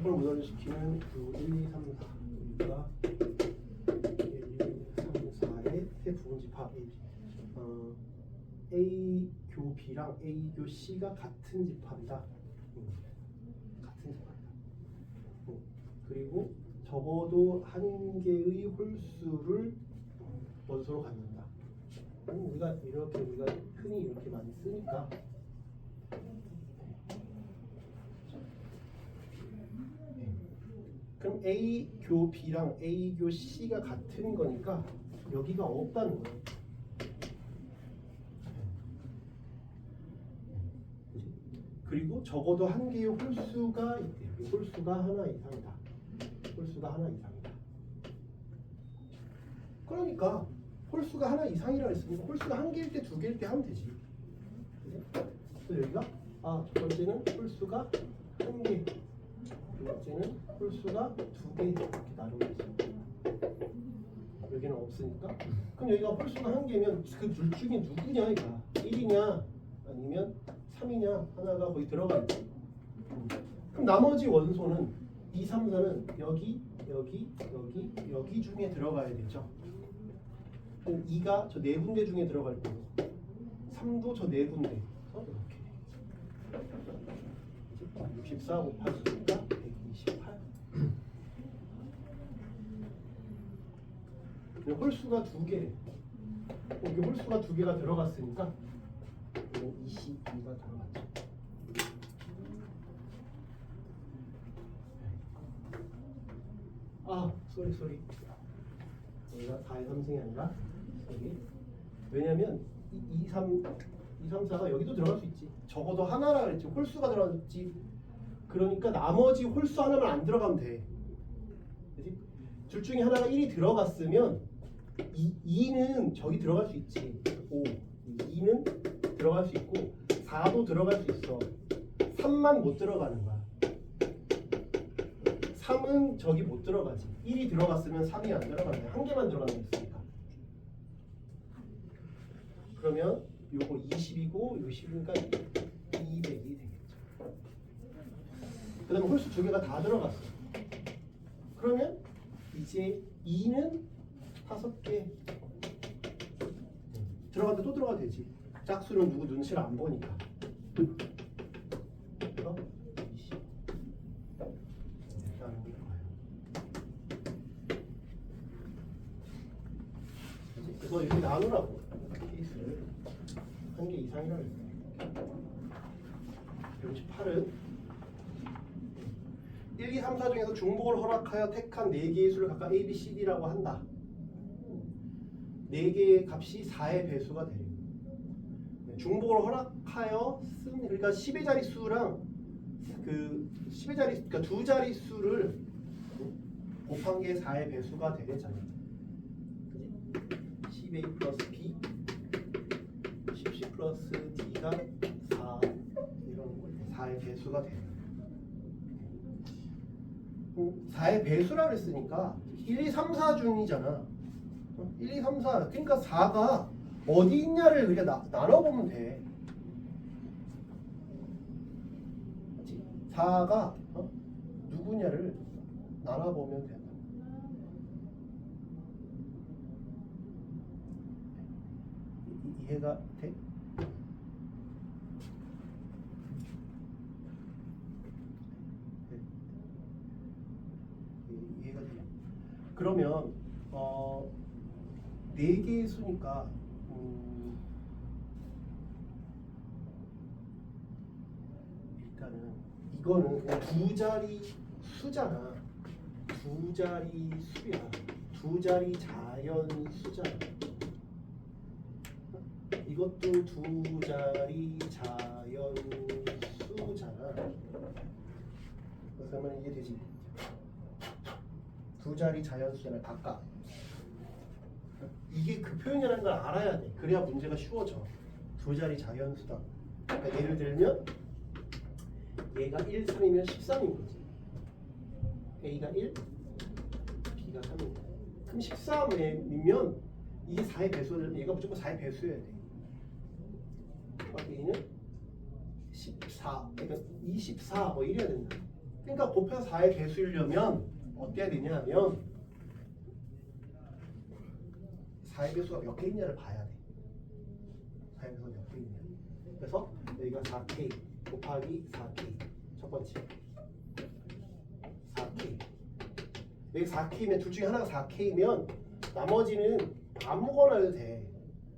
조건을 무단시키는 1, 2, 3, 4 여기가 1, 2, 3, 4의 세 부분집합 A 교 B랑 A 교 C가 같은 집합이다. 같은 집합이다. 그리고 적어도 한 개의 홀수를 원소로 갖는다. 우리가 흔히 이렇게 많이 쓰니까. 그럼 A 교 B랑 A 교 C가 같은 거니까 여기가 없다는 거예요. 그리고 적어도 한 개의 홀수가 있대요. 홀수가 하나 이상이다. 홀수가 하나 이상이다. 그러니까 홀수가 하나 이상이라 했으니까 홀수가 한 개일 때 두 개일 때 하면 되지. 그래서 여기가 첫 번째는 홀수가 한 개, 두 번째는 홀수가 두 개 이렇게 나누고 있습니다. 여기는 없으니까. 그럼 여기가 홀수가 한 개면 그 둘 중에 누구냐 이거 1이냐 아니면 3이냐 하나가 거기 들어가 있지. 그럼 나머지 원소는 2, 3, 4는 여기 중에 들어가야 되죠. 2가 저 네 군데 중에 들어갈 거고 3도 저 네 군데. 이렇게 64 곱하기 2가 128. 홀수가 두 개. 여기 홀수가 두 개가 들어갔으니까 22가 들어갔죠. 쏘리. 여기가 4의 3승이 아니라 여기. 왜냐면 2, 3, 4가 여기도 들어갈 수 있지. 적어도 하나라 그랬지. 홀수가 들어갔지. 그러니까 나머지 홀수 하나만 안 들어가면 돼. 그치? 둘 중에 하나가 1이 들어갔으면 2는 저기 들어갈 수 있지. 2는 들어갈 수 있고 4도 들어갈 수 있어. 3만 못 들어가는 거야. 3은 저기 못 들어가지. 1이 들어갔으면 3이 안 들어가네. 한 개만 들어가는 게 있으니까. 그러면 요거 20이고 요 10이니까 200이 되겠죠. 그 다음에 홀수 두 개가 다 들어갔어. 그러면 이제 2는 5개 들어가도 또 들어가도 되지. 짝수는 누구 눈치를 안 보니까. 20 나누는 거예요. 그래서 이렇게 나누라고. 케이스를 한 개 이상이라고 했어요. 168은 1, 2, 3, 4 중에서 중복을 허락하여 택한 4개의 수를 각각 A, B, C, D라고 한다. 4개의 값이 4의 배수가 돼요. 중복을 허락하여 쓴 그러니까 10의 자릿수랑 그 10의 자릿수 그러니까 두 자릿수를 곱한 게 4의 배수가 되겠잖아요. 10A 플러스 B 10C 플러스 D가 4 이런 4의 배수가 돼요. 4의 배수라 그랬으니까 1, 2, 3, 4 중이잖아. 1, 2, 3, 4 그러니까 4가 어디 있냐를 우리가 나눠보면 돼. 4가 누구냐를 나눠보면 된다. 이해가 돼? 이해가 돼. 그러면 4개의 수니까 일단은 이거는 그냥 두 자리 수잖아. 두 자리 수야. 두 자리 자연 수잖아. 이것도 두 자리 자연 수잖아. 그러면 이게 되지. 두 자리 자연 수잖아. 각각. 이게 그 표현이라는 걸 알아야 돼. 그래야 문제가 쉬워져. 두 자리 자연 수다. 그러니까 예를 들면 얘가 1, 3이면 13인 거지. A가 1, B가 3인 거야. 그럼 13이면 이게 4의 배수를 얘가 무조건 4의 배수여야 돼. A는 14, 그러니까 24 뭐 이래야 된다. 그러니까 곱해서 4의 배수이려면 어때야 되냐면 4의 배수가 몇 개 있냐를 봐야 돼. 4의 배수가 몇 개 있냐. 그래서 여기가 4K 곱하기 4K 첫 번째 4K 여기 4K면 둘 중에 하나가 4K면 나머지는 아무거나 해도 돼.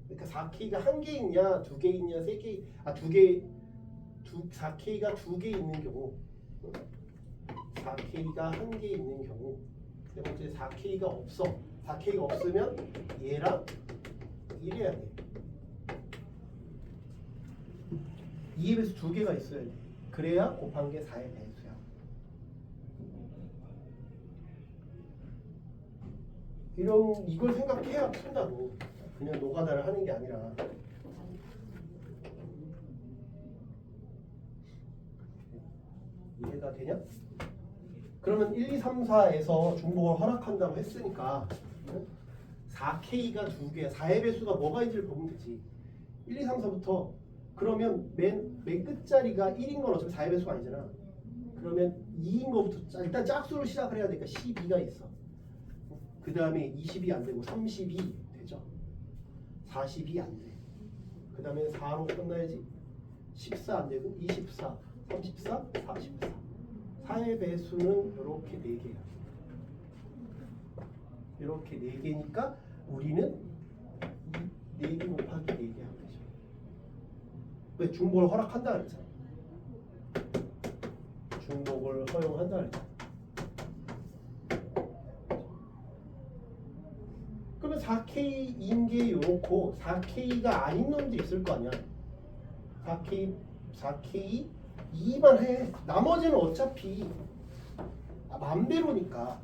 그러니까 4K가 한 개 있냐 두 개 있냐 세 개 두 개 4K가 두 개 있는 경우 4K가 한 개 있는 경우 세 번째 4K가 없어. 4K가 없으면 얘랑 이래야 돼. 2의 배수 두 개가 있어야 돼. 그래야 곱한 게 4의 배수야. 이걸 생각해야 푼다고. 그냥 노가다를 하는 게 아니라. 이해가 되냐? 그러면 1, 2, 3, 4에서 중복을 허락한다고 했으니까 4K가 두 개, 4의 배수가 뭐가 있는지를 보면 되지. 1, 2, 3, 4부터 그러면 맨 끝자리가 1인 건 어차피 4의 배수가 아니잖아. 그러면 2인 거부터 일단 짝수로 시작을 해야 되니까 12가 있어. 그 다음에 20이 안 되고 30이 되죠. 40이 안 돼. 그 다음에 4로 끝나야지. 14 안 되고 24, 34, 44. 4의 배수는 이렇게 4개야. 이렇게 4개니까 우리는 4개 곱하기 4개 하면 되죠. 왜? 중복을 허락한다 그랬잖아. 중복을 허용한다 그랬잖아. 그러면 4K인 게 요렇고 4K가 아닌 놈도 있을 거 아니야. 4K 2만 해. 나머지는 어차피 맘대로니까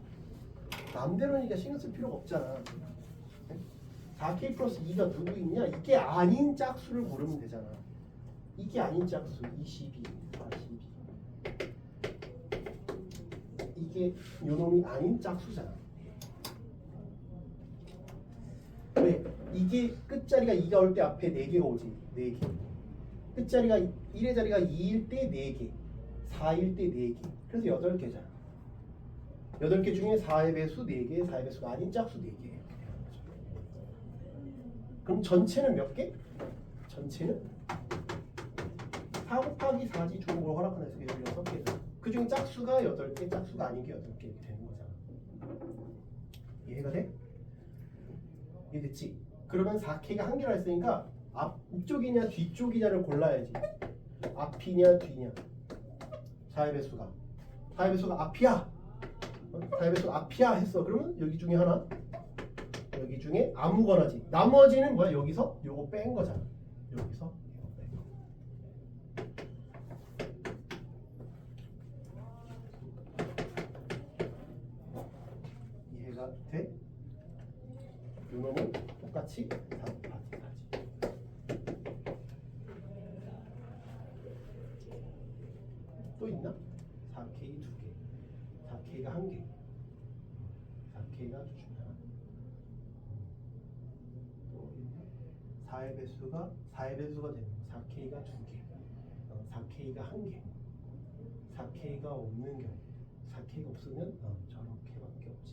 신경 쓸 필요가 없잖아. 4K 플러스 2가 누구 있냐? 이게 아닌 짝수를 고르면 되잖아. 이게 아닌 짝수 22, 42. 이게 요놈이 아닌 짝수잖아. 왜? 이게 끝자리가 2가 올 때 앞에 4개가 오지. 4개. 끝자리가 1의 자리가 2일 때 4개, 4일 때 4개. 그래서 8개잖아. 8개 중에 4의 배수 4개, 4의 배수가 아닌 짝수 4개. 그럼 전체는 몇 개? 전체는 4 곱하기 4지. 중복을 허락하는 해서 16개다. 그 중에 짝수가 8개, 짝수가 아닌 게 8개 이렇게 되는 거잖아. 이해가 돼? 이해됐지? 그러면 4K가 한 개라 했으니까 앞쪽이냐 뒤쪽이냐를 골라야지. 앞이냐 뒤냐. 4의 배수가 앞이야. 4의 배수가 앞이야 했어. 그러면 여기 중에 하나, 여기 중에 아무거나지. 나머지는 뭐야? 여기서 요거 뺀 거잖아. 여기서 이거 뺀 거. 이해가 돼? 요놈은 똑같이 4 곱하기 4지. 또 있나? 4K 2개, 4K가 1개, 4K가 두 중에 하나. 또 있나? 4의 배수가 되는 거. 4K가 2개, 4K가 1개, 4K가 없는 경우. 4K가 없으면 저렇게밖에 없지.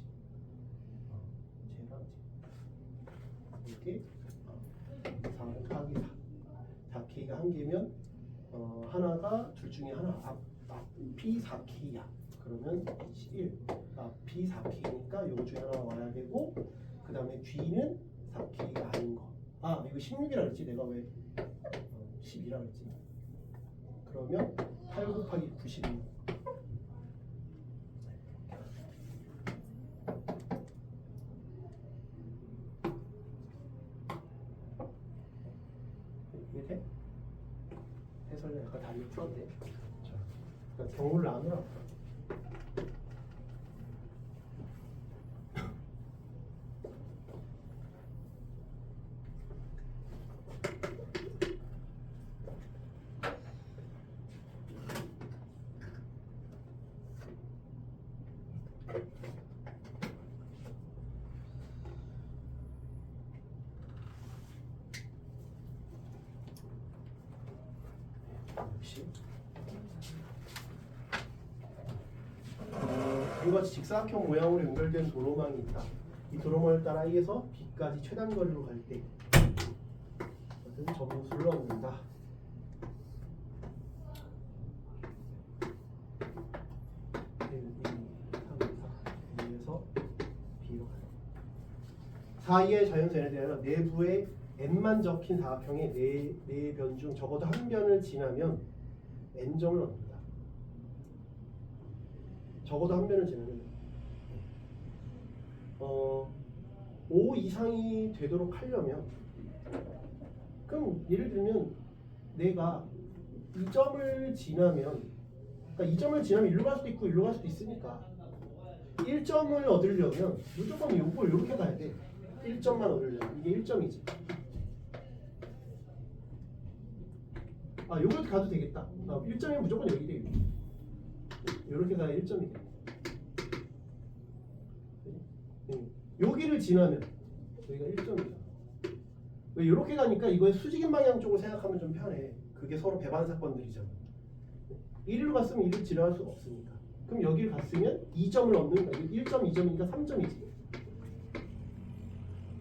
쟤랑 쟤. 이게 4 곱하기 4. 4K가 1개면 하나가 둘 중에 하나. 앞이 4K야. 그러면 21. 앞이 4K니까 요거 중에 하나 와야 되고, 그 다음에 뒤는 4K가 아닌 거. 이거 16이라 그랬지. 내가 왜 12라 그랬지. 그러면 8 곱하기 96. 이게 돼? 해설을 약간 다리를 풀었네. 그러니까 경우를 나누라. 역시 이같이 직사각형 모양으로 연결된 도로망이 있다. 이 도로망을 따라 A에서 B까지 최단 거리로 갈 때 이것은 점수를 얻는다. A에서 B로 가요. 사이의 자연선에 대하여 내부에 n만 적힌 사각형의 네 변 중 적어도 한 변을 지나면 n점을 얻는다. 적어도 한 변을 지나면 5 이상이 되도록 하려면, 그럼 예를 들면 내가 이 점을 지나면, 그러니까 이 점을 지나면 일로 갈 수도 있고 일로 갈 수도 있으니까 1점을 얻으려면 무조건 이걸 이렇게 가야 돼. 1점만 얻으려면 이게 1점이지. 아, 요걸 가도 되겠다. 1점이면 무조건 여기 돼. 이렇게 가야 1점이 돼. 여기를 지나면 여기가 1점이다. 왜 이렇게 가니까 이거의 수직인 방향 쪽을 생각하면 좀 편해. 그게 서로 배반 사건들이잖아. 이리로 갔으면 이리로 지나갈 수가 없으니까. 그럼 여기를 갔으면 2점을 얻는 거야. 1점, 2점이니까 3점이지.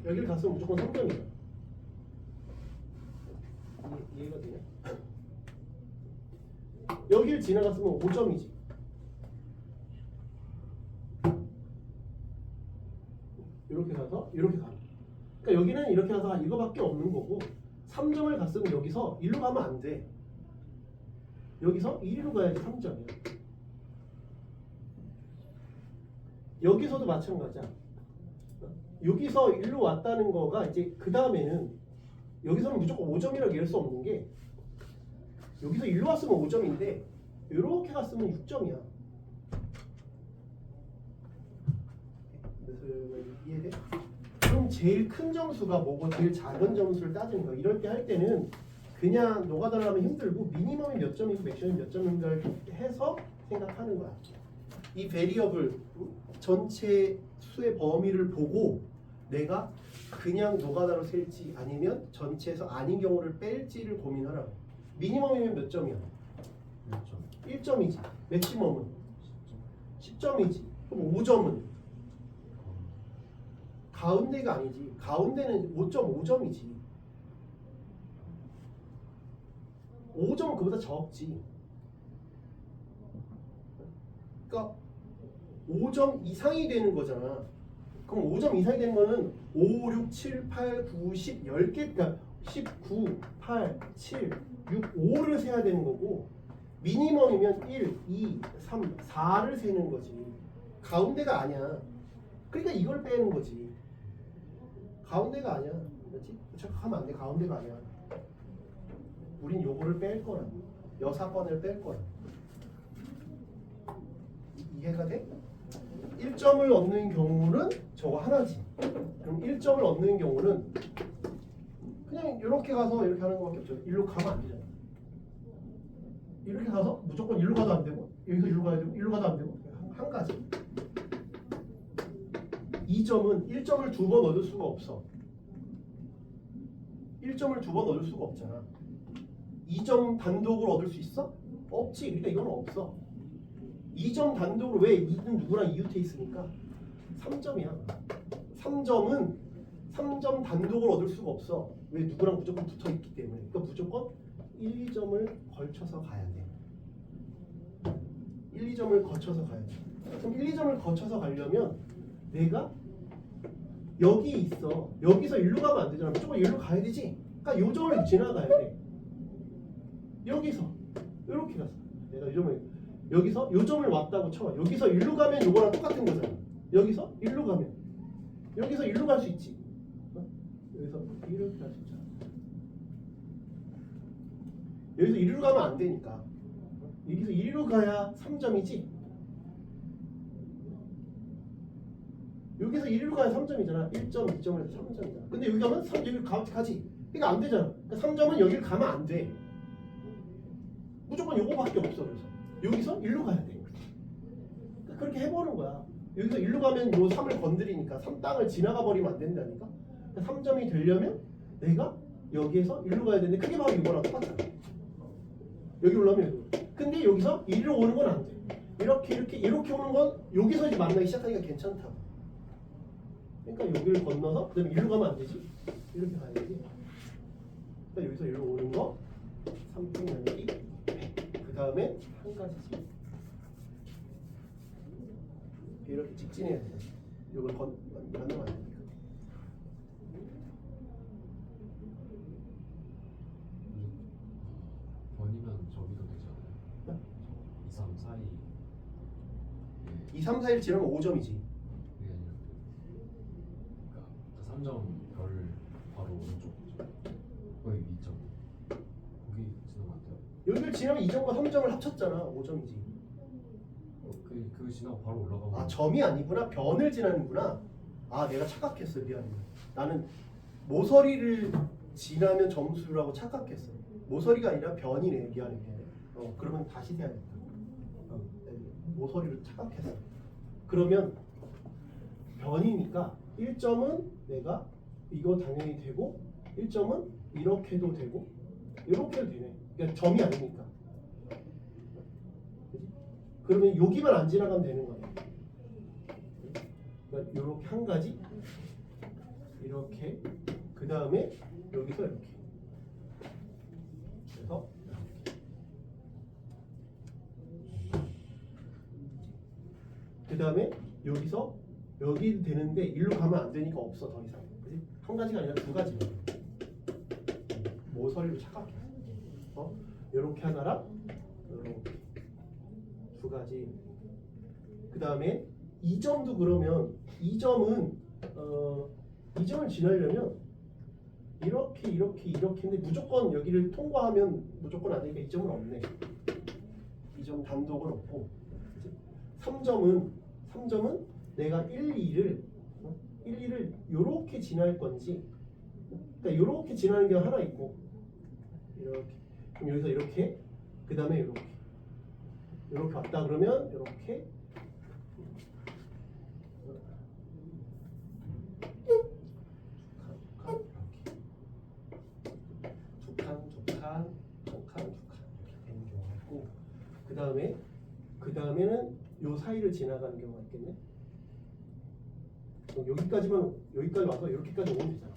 여기를 갔으면 무조건 3점이다. 이해가 되냐? 여기를 지나갔으면 5점이지. 이렇게 가서 이렇게 가. 그러니까 여기는 이렇게 가서 이거밖에 없는 거고, 3점을 갔으면 여기서 1로 가면 안 돼. 여기서 1로 가야지 3점이야. 여기서도 마찬가지야. 여기서 1로 왔다는 거가 이제 그 다음에는 여기서는 무조건 5점이라고 얘기할 수 없는 게, 여기서 1로 왔으면 5점인데 이렇게 갔으면 6점이야. 이해돼? 그럼 제일 큰 점수가 뭐고 제일 작은 점수를 따지는 거야. 이럴 때 할 때는 그냥 노가다를 하면 힘들고 미니멈이 몇 점이고 맥시멈이 몇 점인가를 해서 생각하는 거야. 이 베리어블 전체 수의 범위를 보고 내가 그냥 노가다로 셀지 아니면 전체에서 아닌 경우를 뺄지를 고민하라고. 미니멈이면 몇 점이야? 1점이지. 맥시멈은 10점이지. 그럼 5점은? 가운데가 아니지. 가운데는 5.5점이지. 5점은 그보다 적지. 그러니까 5점 이상이 되는 거잖아. 그럼 5점 이상이 되는 거는 5, 6, 7, 8, 9, 10, 10개, 그러니까 19, 8, 7, 6, 5를 세야 되는 거고, 미니멈이면 1, 2, 3, 4를 세는 거지. 가운데가 아니야. 그러니까 이걸 빼는 거지. 가운데가 아니야. 그렇지? 착각하면 안 돼. 가운데가 아니야. 우린 요거를 뺄 거라. 여사건을 뺄 거라. 이해가 돼? 1점을 얻는 경우는 저거 하나지. 그럼 1점을 얻는 경우는 그냥 이렇게 가서 이렇게 하는 것밖에 없죠. 일로 가면 안 되잖아. 이렇게 가서 무조건 일로 가도 안 되고, 여기서 일로 가야 되고, 일로 가도 안 되고, 한 가지. 2점은 1점을 2번 얻을 수가 없어. 1점을 2번 얻을 수가 없잖아. 2점 단독으로 얻을 수 있어? 없지. 그러니까 이건 없어. 2점 단독으로, 왜? 2는 누구랑 이웃해 있으니까 3점이야. 3점은 3점 단독으로 얻을 수가 없어. 왜? 누구랑 무조건 붙어 있기 때문에. 그러니까 무조건 1, 2점을 걸쳐서 가야 돼. 1, 2점을 거쳐서 가야 돼. 그럼 1, 2점을 거쳐서 가려면 내가 여기 있어. 여기서 일로 가면 안 되잖아. 무조건 일로 가야 되지. 그러니까 요 점을 지나가야 돼. 여기서 이렇게 갔어. 내가 이 점을 여기서 요 점을 왔다고 쳐. 여기서 일로 가면 요거랑 똑같은 거잖아. 여기서 일로 가면 여기서 일로 갈 수 있지. 여기서 이렇게 갈 수 있잖아. 여기서 이리로 가면 안 되니까. 여기서 이리로 가야 3점이지. 여기서 이리로 가야 3점이잖아. 1점, 2점을 해서 3점이잖아. 근데 여기 가면 3, 여기 가지. 그러니까 안 되잖아. 그러니까 3점은 여기를 가면 안 돼. 무조건 요거밖에 없어. 그래서 여기서 일로 가야 돼. 그러니까 그렇게 해보는 거야. 여기서 일로 가면 요 3을 건드리니까 3 땅을 지나가 버리면 안 된다니까. 그러니까 3점이 되려면 내가 여기에서 일로 가야 되는데 그게 바로 이거랑 똑같잖아. 여기 올라오면 여기. 근데 여기서 이리로 오는 건 안 돼. 이렇게 오는 건 여기서 이제 만나기 시작하니까 괜찮다고. 그러니까 여기를 건너서 그다음에 이리로 가면 안 되지. 이렇게 가야 되지. 그러니까 여기서 이리로 오는 거 3평 나누기 100. 그 다음에 한 가지지. 이렇게 직진해야 돼. 이걸 만나면 안 되니까. 번이면 저기도 되지 않아요? 2, 3, 4, 2. 2, 3, 4일 지나면 5점이지. 그게 아니라 그러니까 3점 별 바로 오른쪽 거의 2점. 거기 지나면 안 돼요? 여기를 지나면 2점과 3점을 합쳤잖아. 5점이지. 그 지나고 바로 올라가고. 아, 점이 아니구나. 변을 지나는구나. 아, 내가 착각했어. 미안해. 나는 모서리를 지나면 점수라고 착각했어. 모서리가 아니라 변이네. 미안해. 그러면 다시 해야겠다. 모서리를 착각했어. 그러면 변이니까 1점은 내가 이거 당연히 되고 1점은 이렇게도 되고 이렇게도 되네. 그러니까 점이 아니니까. 그치? 그러면 여기만 안 지나가면 되는 거야. 그러니까 이렇게 한 가지 이렇게 그 다음에 여기서 이렇게 그래서 그 다음에 여기서 여기 되는데 일로 가면 안 되니까 없어. 더 이상. 그치? 한 가지가 아니라 두 가지. 모서리로 착각해. 이렇게 하나랑 이렇게 두 가지. 그 다음에 이 점도 그러면 이 점은 이 점을 지나려면 이렇게인데 무조건 여기를 통과하면 무조건 안 되니까 이 점은 없네. 이 점 단독은 없고. 3점은 내가 1, 2를 이렇게 지날 건지, 그러니까 이렇게 지나는 게 하나 있고, 이렇게. 그럼 여기서 이렇게, 그 다음에 이렇게 왔다 그러면 이렇게. 두 칸 이렇게 되는 경우가 있고, 그 다음에는 요 사이를 지나가는 경우가 있겠네. 여기까지 와서 이렇게까지 오면 되잖아.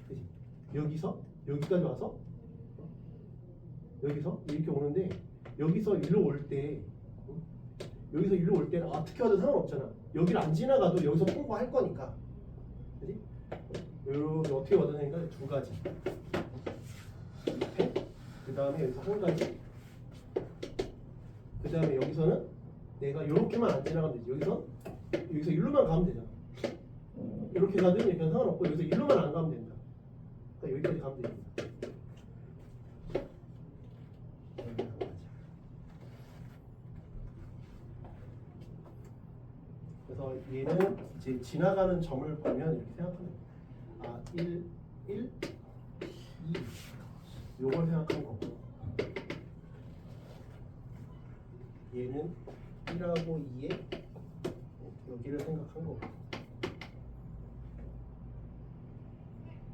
그치? 여기서 여기까지 와서 여기서 이렇게 오는데 여기서 일로 올 때는 어떻게 와도 상관없잖아. 여기를 안 지나가도 여기서 통과할 거니까. 그치? 이렇게 어떻게 와도 되니까 두 가지. 그 다음에 여기서 한 가지. 그 다음에 여기서는 내가 이렇게만 안 지나가면 되지. 여기서 일로만 가면 되잖아. 이렇게 가든 이렇게 가든 상관없고 여기서 일로만 안 가면 된다. 그러니까 여기까지 가면 됩니다. 그래서 얘는 이제 지나가는 점을 보면 이렇게 생각하면 아 1, 2 요걸 생각하는 거고, 얘는 1하고 2에 여기를 생각한 거고,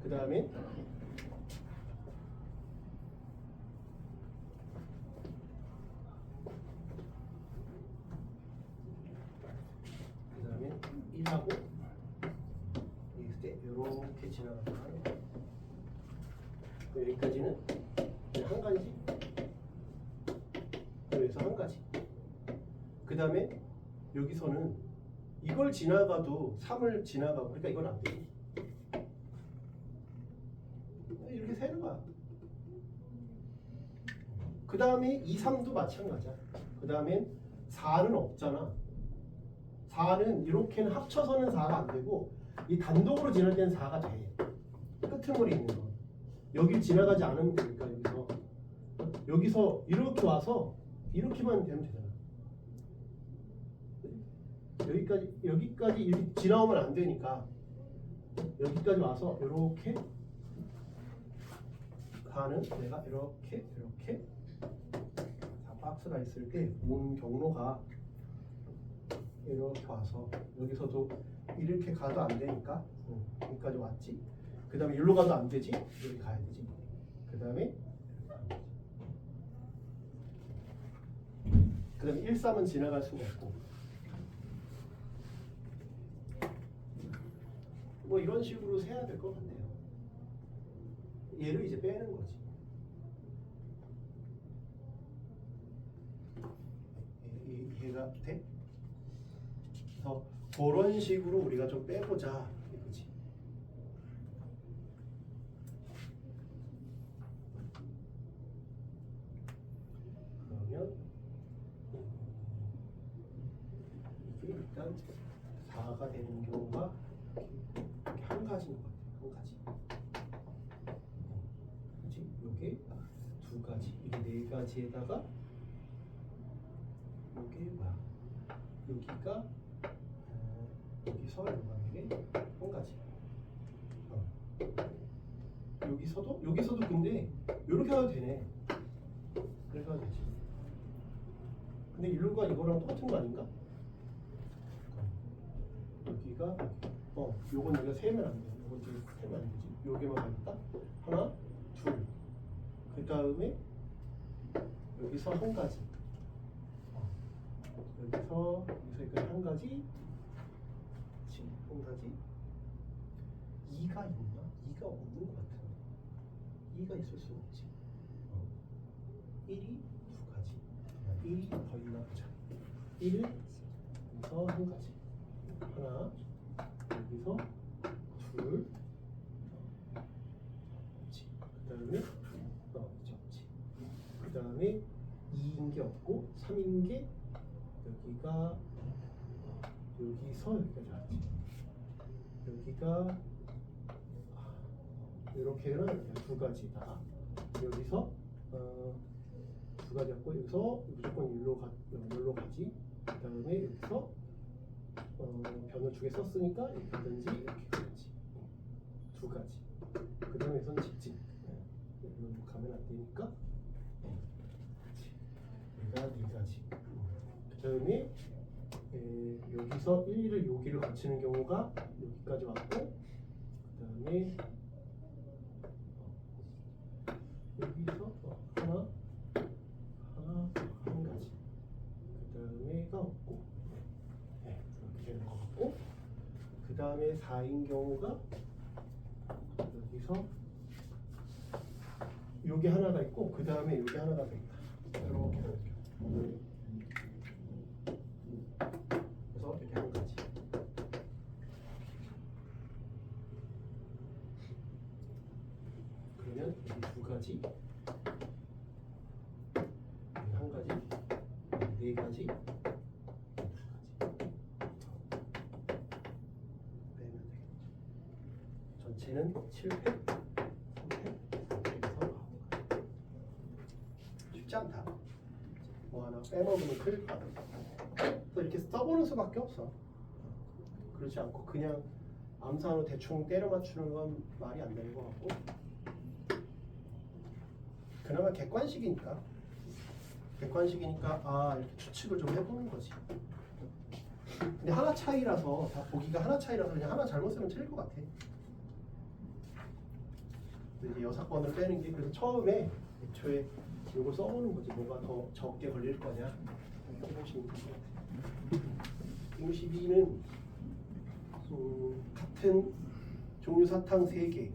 그 다음에 그다음에 1하고 이렇게 지나가는 거예요. 여기까지는 한 가지. 여기서 한 가지. 그 다음에 여기서는 이걸 지나가도 3을 지나가고, 그러니까 이건 안 돼. 이렇게 세는 거야. 그 다음에 2, 3도 마찬가지야. 그 다음에 4는 없잖아. 4는 이렇게는 합쳐서는 4가 안 되고 이 단독으로 지날 때는 4가 돼. 끄트머리 있는 거. 여길 지나가지 않으면 되니까 여기서 이렇게 와서 이렇게만 되면 되잖아. 여기까지 이렇게 지나오면 안 되니까 여기까지 와서 이렇게 4는 내가 이렇게 박스가 있을 때 온 경로가 이렇게 와서 여기서도 이렇게 가도 안 되니까 여기까지 왔지. 그 다음에 여기로 가도 안 되지. 이렇게 가야 되지. 그 다음에 그 다음에 1, 3은 지나갈 수가 없고 뭐 이런 식으로 세야 될 것 같네요. 얘를 이제 빼는 거지. 이해가 돼? 그래서 그런 식으로 우리가 좀 빼보자 이거지. 그러면 이게 일단 4가 되는 경우가 이렇게 한 가지인 것 같아요. 한 가지. 그렇지? 요게 두 가지. 이게 네 가지에다가 요게 뭐야? 여기가 여기서 만약에 한 가지. 여기서도 근데 이렇게 해도 되네. 이렇게 해도 되지. 근데 일루가 이거랑 똑같은 거 아닌가? 여기가 요건 여기가 세면 안 돼. 요건 이제 세면 안 되지. 요게만 가겠다. 하나, 둘. 그 다음에 여기서 한 가지. 여기서 여기까지 한 가지. 그치? 한 가지. 2가 있나? 2가 없는 것 같은데. 2가 있을 수 없지. 1이 두 가지. 1이 더 있나 보자. 1은 여기서 한 가지. 하나, 여기서 둘, 없지. 그 다음에 없지. 그 다음에 2인 게 없고 3인 게 여기가 여기서 여기까지 왔지. 여기가 이렇게는 두 가지다. 여기서 두 가지 갖고 여기서 무조건 여기로 가지. 그 다음에 여기서 변을 두 개 썼으니까 이렇게 하든지 이렇게 하든지 두 가지. 그 다음에 여기서는 직진. 여기로 가면 안 되니까 여기가 네 가지. 그 다음에 여기서 1을 여기를 거치는 경우가 여기까지 왔고 그 다음에 여기서 하나 한 가지. 그 다음에가 없고 이렇게 되는 것 같고 그 다음에 4인 경우가 여기서 여기 하나가 있고 그 다음에 여기 하나가 더 있다. 이렇게 하는 경우. 그래서 이렇게 한 가지. 그러면 여기 두 가지, 여기 한 가지, 네 가지, 두 가지. 빼면 되겠죠. 전체는 7회, 3회, 4회에서 쉽지 않다. 뭐 하나 빼먹으면 큰일 나. 또 이렇게 써보는 수밖에 없어. 그렇지 않고 그냥 암산으로 대충 때려 맞추는 건 말이 안 되는 것 같고 그나마 객관식이니까 이렇게 추측을 좀 해보는 거지. 근데 하나 차이라서 다 보기가 하나 차이라서 그냥 하나 잘못 쓰면 틀릴 것 같아. 이제 6번을 빼는 게 그래서 처음에 애초에 이걸 써보는 거지. 뭐가 더 적게 걸릴 거냐 해보시면 될 것 같아. 52는 같은 종류 사탕 3개,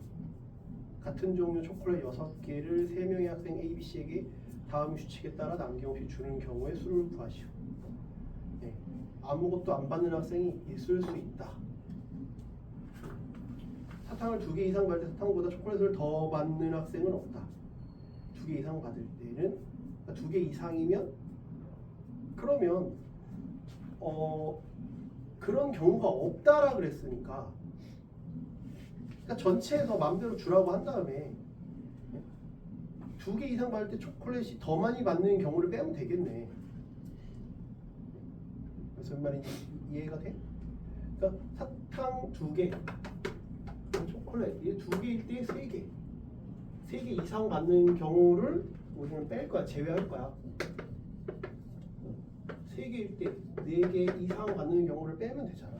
같은 종류 초콜릿 6개를 3명의 학생 A, B, C에게 다음 규칙에 따라 남김없이 주는 경우에 수를 구하시오. 네. 아무것도 안 받는 학생이 있을 수 있다. 사탕을 2개 이상 받을 때 사탕보다 초콜릿을 더 받는 학생은 없다. 2개 이상 받을 때는 2개 이상이면 그러면 그런 경우가 없다라 그랬으니까 그러니까 전체에서 마음대로 주라고 한 다음에 2개 이상 받을 때 초콜릿이 더 많이 받는 경우를 빼면 되겠네. 무슨 말인지 이해가 돼? 그러니까 사탕 2개, 초콜릿 이게 2개일 때 3개, 3개 이상 받는 경우를 우리는 뺄 거야, 제외할 거야. 3개일 때 4개 이상 받는 경우를 빼면 되잖아.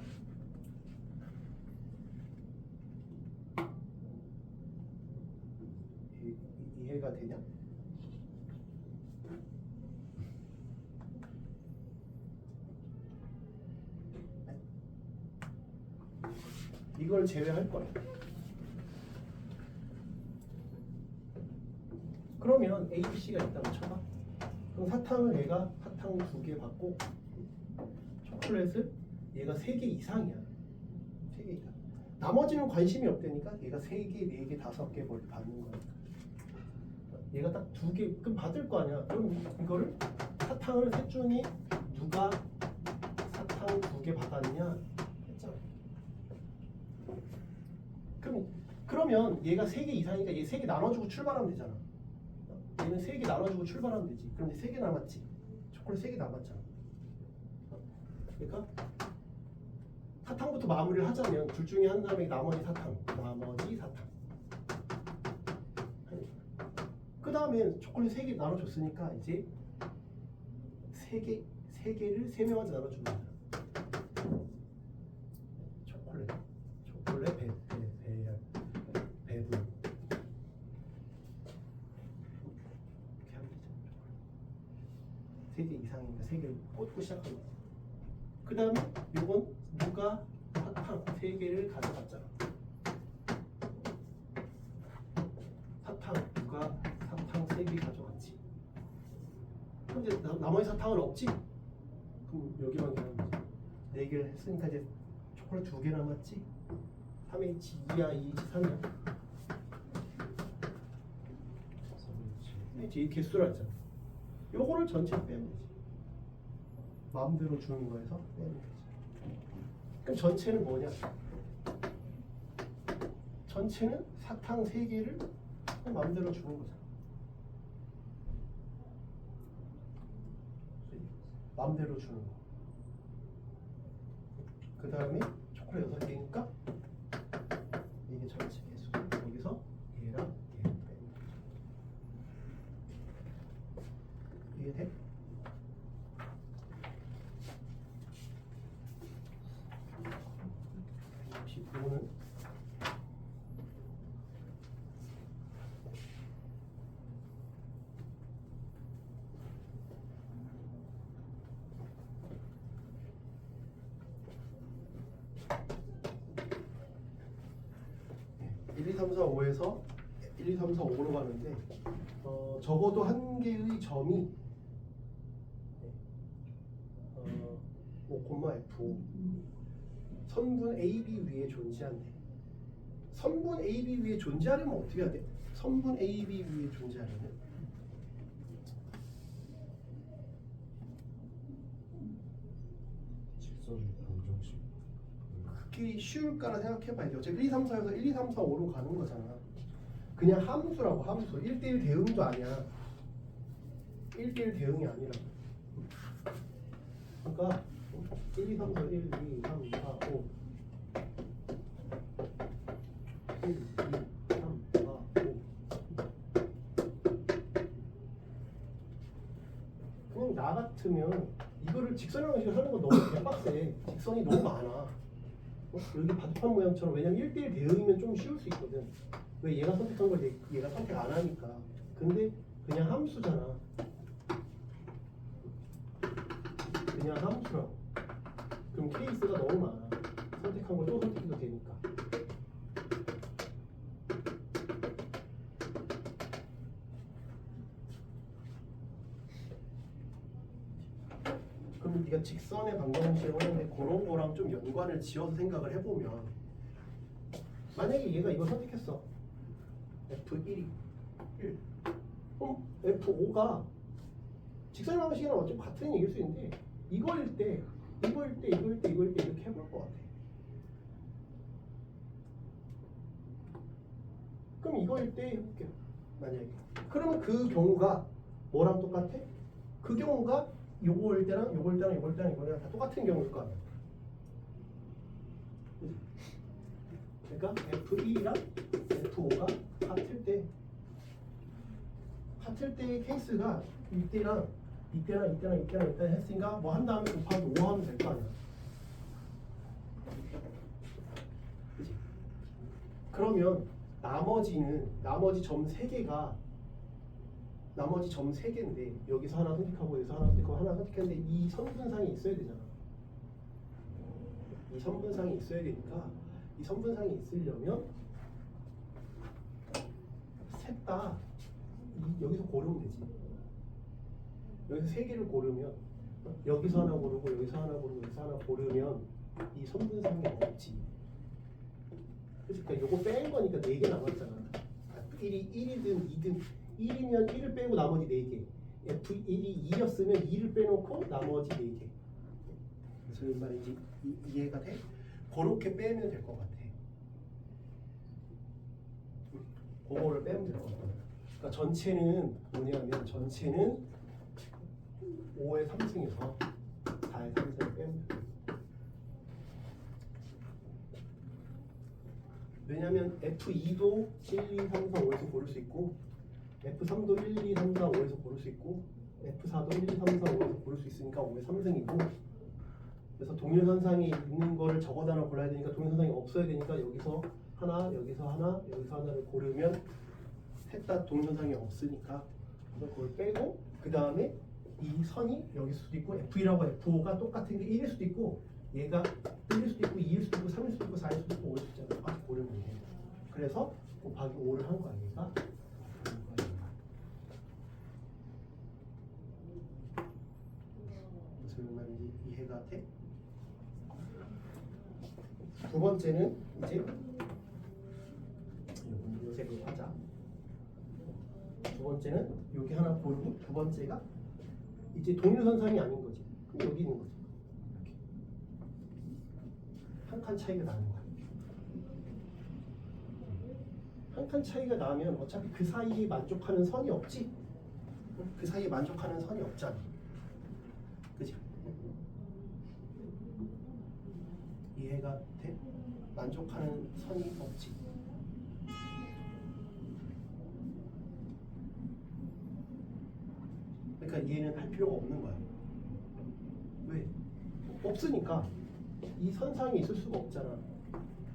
이해가 되냐? 이걸 제외할 거야. 그러면 A, B, C가 있다고 쳐봐. 그럼 사탕을 얘가 사탕 2개 받고 초콜릿을 얘가 3개 이상이야. 3개 이상. 나머지는 관심이 없다니까 얘가 3개, 4개, 5개 뭘 받는 거야. 얘가 딱 2개 그럼 받을 거 아니야. 그럼 이거를 사탕을 셋 중에 누가 사탕 2개 받았냐 했잖아. 그러면 얘가 3개 이상이니까 얘 3개 나눠주고 출발하면 되잖아. 얘는 3개 나눠주고 출발하면 되지. 그럼 이제 3개 남았지. 초콜릿 3개 남았잖아. 그러니까 사탕부터 마무리를 하자면 둘 중에 한 사람이 나머지 사탕. 그 다음에 초콜릿 3개 나눠줬으니까 이제 3개를 3명한테 나눠주는 거야. 초콜릿 배분. 이렇게 하면 되죠. 3개 이상이니까 3개를 꽂고 시작하는 거지. 그 다음에 이건 누가 사탕 3개를 가져갔잖아. 누가 사탕 3개 가져갔지. 근데 나머지 사탕은 없지? 그럼 여기만 계산 거지. 4개를 했으니까 이제 초콜릿 2개 남았지? 3H, 2야, 2H, 3이야. 3H, 이 개수라 했잖아. 요거를 전체로 빼면 되지. 마음대로 주는 거에서 빼면 되지. 그럼 전체는 뭐냐? 전체는 사탕 3개를 마음대로 주는 거잖아. 마음대로 주는 거. 그 다음에 초콜릿 6개니까 이게 전체 개수. 여기서 얘랑 얘 빼는 거죠. 이해돼? 이거는 1, 2, 3, 4, 5에서 1, 2, 3, 4, 5로 가는데 적어도 한 개의 점이 5,F5 선분 AB 위에 존재한대. 선분 AB 위에 존재하려면 어떻게 해야 돼? 선분 AB 위에 존재하려면 직선 방정식. 그게 쉬울까라 생각해봐야 돼. 어차피 1, 2, 3, 4에서 1, 2, 3, 4, 5로 가는 거잖아. 그냥 함수라고. 함수 1대1 대응도 아니야. 1대1 대응이 아니라고. 그러니까 1, 2, 3, 4, 1, 2, 3, 4, 5 1, 2, 3, 4, 5 그냥 나 같으면 이거를 직선 형식으로 하는 거 너무 개빡세. 직선이 너무 많아. 여기 바둑판 모양처럼. 왜냐면 1대1 대응이면 좀 쉬울 수 있거든. 왜 얘가 선택한 걸 얘가 선택 안 하니까. 근데 그냥 함수잖아. 그냥 함수라고. 그럼 케이스가 너무 많아. 선택한 걸 또 선택해도 되니까. 그럼 네가 직선의 방정식을 하는데 그런 거랑 좀 연관을 지어서 생각을 해보면, 만약에 얘가 이걸 선택했어. F1이 1. 그럼 F5가 직선의 방정식이랑 어차피 같은 얘기일 수 있는데 이거일 때 이렇게 해볼 것 같아. 그럼 이거일 때 해볼게요. 만약에. 그러면 그 경우가 뭐랑 똑같아? 그 경우가 요거일 때랑 이거랑 다 똑같은 경우일 거 아니야. 그러니까 F2랑 F5가 같을 때의 케이스가 이때랑 했으니까 뭐 한 다음에 곱하기 5 하면 될 거 아니야. 그치? 그러면 나머지 점 3개인데 여기서 하나 선택하고 여기서 하나 선택하고 하나 선택했는데 이 선분상이 있어야 되잖아. 이 선분상이 있어야 되니까 이 선분상이 있으려면 셋 다 여기서 고르면 되지. 여기서 세 개를 고르면 여기서 하나 고르고 여기서 하나 고르고 여기서 하나 고르면 이 선분상이 없지. 그러니까 요거 뺀 거니까 4개 남았잖아. 1이든 2든 1이면 1을 빼고 나머지 4개. F1이 2였으면 2를 빼놓고 나머지 4개. 무슨 말인지 이해가 돼? 그렇게 빼면 될 것 같아. 그거를 빼면 될 것 같아. 그러니까 전체는 뭐냐면 전체는 5의 3승에서 4의 3승을 빼면 돼. 왜냐면 F2도 1, 2, 3, 4, 5에서 고를 수 있고 F3도 1, 2, 3, 4, 5에서 고를 수 있고 F4도 1, 2, 3, 4, 5에서 고를 수 있으니까 5의 3승이고 그래서 동일선상이 있는 거를 적어다 하나 골라야 되니까 동일선상이 없어야 되니까 여기서 하나, 여기서 하나, 여기서 하나를 고르면 셋 다 동일선상이 없으니까 그래서 그걸 빼고 그 다음에 이 선이 여기 수도 있고 F1하고 F5가 똑같은 게 1일 수도 있고 얘가 1일 수도 있고 2일 수도 있고 3일 수도 있고 4일 수도 있고 5일 수도 있고 똑같이 고르면 돼. 그래서 곱하기 5를 한 거야 얘가. 무슨 말인지 이해가 돼? 두 번째는 이제 요색을 하자. 두 번째는 여기 하나 고르고 두 번째가 이제 동일선상이 아닌 거지. 그럼 여기 있는 거지. 이렇게 한 칸 차이가 나는 거야. 한 칸 차이가 나면 어차피 그 사이에 만족하는 선이 없지. 그 사이에 만족하는 선이 없잖아. 그치? 이해가 돼? 만족하는 선이 없지. 그러니까 얘는 할 필요가 없는 거야. 왜? 없으니까 이 선상이 있을 수가 없잖아.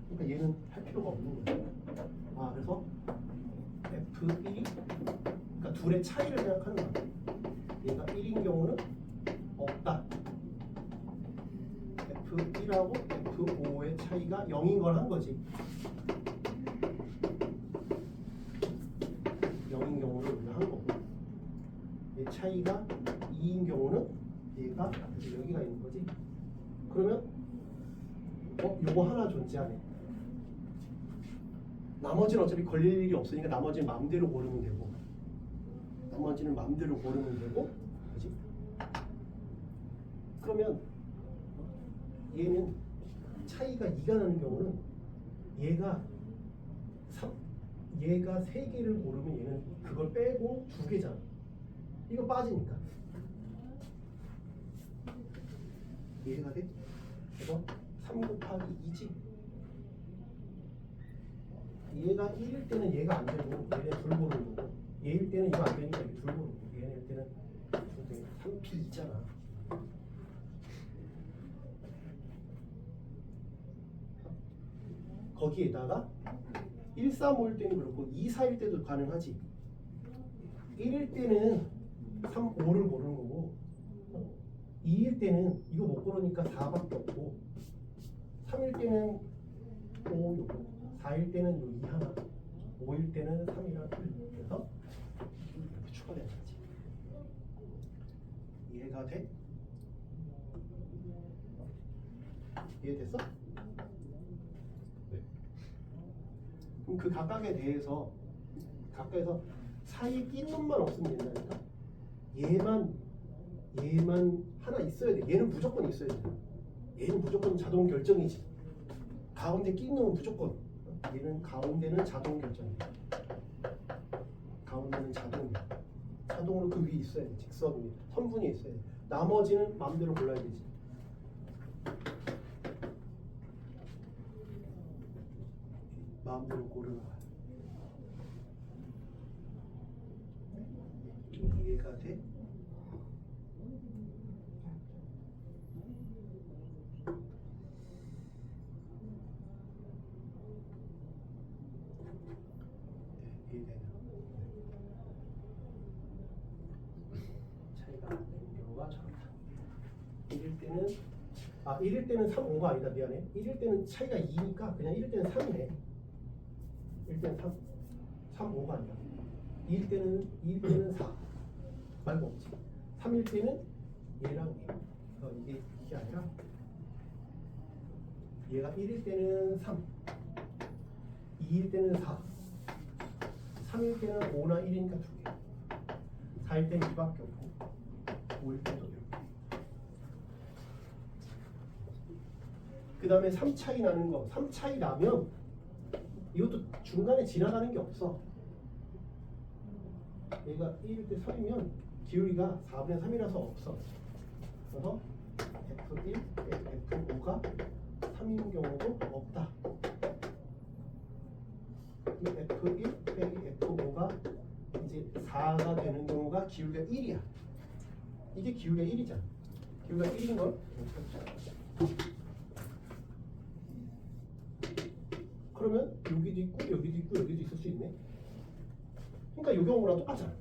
그러니까 얘는 할 필요가 없는 거야. 아 그래서 F1이 그러니까 둘의 차이를 생각하는 거야. 얘가 1인 경우는 없다. F1하고 F5의 차이가 0인 걸 한 거지. 0인 경우를 우리가 한 거고 얘 차이가 2인 경우는 얘가 여기가 있는 거지. 그러면 요거 하나 존재하네. 나머지는 어차피 걸릴 일이 없으니까 나머지는 마음대로 고르면 되고 나머지는 마음대로 고르면 되고 그렇지? 그러면 얘는 차이가 2가 나는 경우는 얘가 3개를 고르면 얘는 그걸 빼고 2개잖아. 이거 빠지니까 이해가 돼? 그래서 3 곱하기 2지. 얘가 1일 때는 얘가 안 되고 얘는 둘 고르는 거고 얘일 때는 이거 안 되니까 이게 둘 고르고 얘일 때는 3P2잖아. 거기에다가 1, 3, 5일 때는 그렇고 2, 4일 때도 가능하지. 1일 때는 3, 5를 고르는 거고 2일 때는 이거 못 고르니까 4밖에 없고 3일 때는 5 요거 4일 때는 요 2 하나 5일 때는 3이랑 1 그래서 이렇게 추가되는 거지. 이해가 돼? 이해됐어? 네. 그럼 그 각각에 대해서 각각에서 사이에 낀 놈만 없으면 된다니까. 얘만 하나 있어야 돼. 얘는 무조건 있어야 돼. 얘는 무조건 자동 결정이지. 가운데 낀 놈은 무조건. 얘는 가운데는 자동 결정이야. 가운데는 자동이야. 자동으로 그 위에 있어야 돼. 직선 선분이 있어야 돼. 나머지는 마음대로 골라야 되지. 마음대로 고르는 거야. 이해가 돼? 네, 이해되나? 차이가 안 나는 경우가 저렇다. 이럴 때는 아 1일 때는 3, 5가 아니다. 미안해. 1일 때는 차이가 2니까 그냥 1일 때는 3이네. 1일 때는 3. 3, 5가 아니라. 2일 때는 4. 말고 없지. 3일 때는 얘랑 얘. 이게 아니라 얘가 1일 때는 3. 2일 때는 4. 3일 때는 5나 1이니까 2개. 4일 때는 2밖에 없고 5일 때도 이렇게. 그 다음에 3 차이 나는 거. 3 차이 나면 이것도 중간에 지나가는 게 없어. 얘가 1일 때 3이면 기울기가 4분의 3이라서 없어. 그래서 F1, F5가 3인 경우도 없다. F1 빼기 F5가 이제 4가 되는 경우가 기울기가 1이야. 이게 기울기가 1이잖아. 기울기가 1인 걸 그러면 여기도 있고 여기도 있고 여기도 있을 수 있네. 그러니까 이 경우랑 똑같잖아.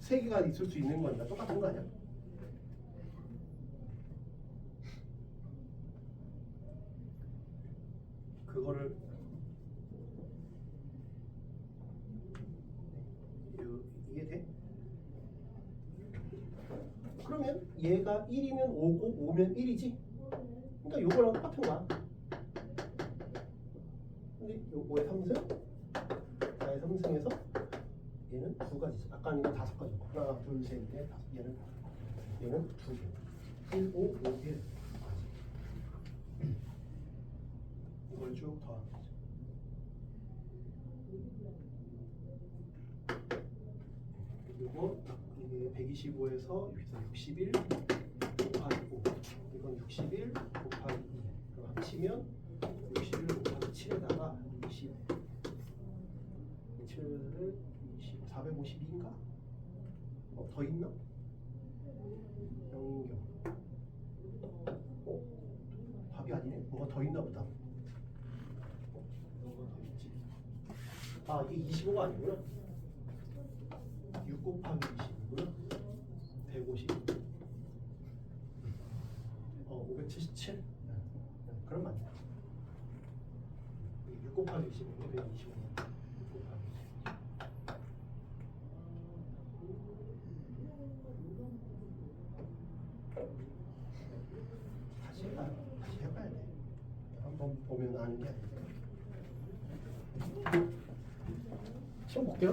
세 개가 있을 수 있는 거니까 똑같은 거 아니야? 그거를 이게 돼? 그러면 얘가 1이면 5고 5면 1이지? 그러니까 요거랑 똑같은 거야. 근데 요 5의 3승, 4의 3승에서 얘는 두 가지지. 아까는 이거 5가지고 하나, 둘, 셋, 넷, 다섯. 얘는 두 개. 1, 5, 5, 1. 이걸 쭉 더하면 되죠. 그리고 이게 125에서 61 곱하기 5. 이건 61 곱하기 2. 그럼 합치면 61 곱하기 7에다가 20. 7을 20, 452인가? 더 있나? 0인경. 답이 아니네. 뭐가 더 있나 보다. 뭐가 더 있지? 아, 이게 25가 아니구나. 6 곱하기 20이구나. 150. 577. 그럼 맞네. 6 곱하기 20이고 125. 6 곱하기 20. 다시 해봐야 돼. 한번 보면 아는 게 아니니까. 시험 볼게요.